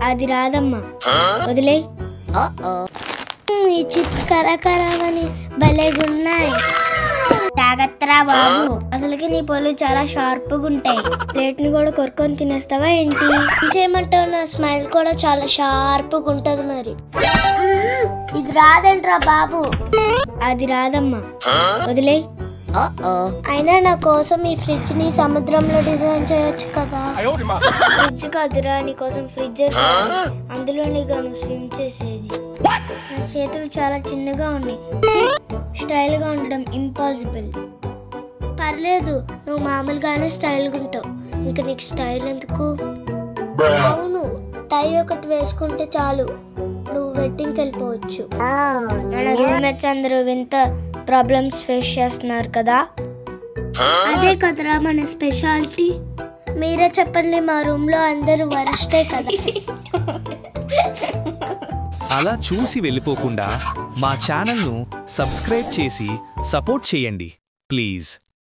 అది రాదమ్మా, వదిలే. ఈ చిప్స్ కరాకరావని భలేగున్నాయి. జాగ్రత్తరా బాబు, అసలుకి నీ పళ్ళు చాలా షార్ప్గా ఉంటాయి. ప్లేట్ ని కూడా కొరుకొని తినేస్తావా ఏంటి? చేయమంటావు? నా స్మైల్ కూడా చాలా షార్ప్గా ఉంటది. మరి ఇది రాదంట్రా బాబు. అది రాదమ్మా, వదిలే. అయినా నా కోసం ఈ ఫ్రిడ్జ్ ని సముద్రంలో డిజైన్ చేయొచ్చు కదా. ఫ్రిడ్జ్ కాదురా, నీ కోసం ఫ్రిడ్జర్, అందులోనే గాను స్విమ్ చేసేది. నా చేతులు చాలా చిన్నగా ఉన్నాయి, స్టైల్ గా ఉండడం ఇంపాసిబుల్. పర్లేదు, నువ్వు మామూలుగానే స్టైల్గా ఉంటావు, ఇంకా నీకు స్టైల్ ఎందుకు? అవును, టై ఒకటి వేసుకుంటే చాలు, నువ్వు వెడ్డింగ్కి వెళ్ళిపోవచ్చు. మన రూమ్మేట్స్ అందరూ వింత ప్రాబ్లమ్స్ ఫేస్ చేస్తున్నారు కదా. అదే కదరా మన స్పెషాలిటీ. మీరే చెప్పండి, మా రూమ్ లో అందరూ వరస్టే కదా. అలా చూసి వెళ్ళిపోకుండా మా ఛానల్ను సబ్స్క్రైబ్ చేసి సపోర్ట్ చేయండి ప్లీజ్.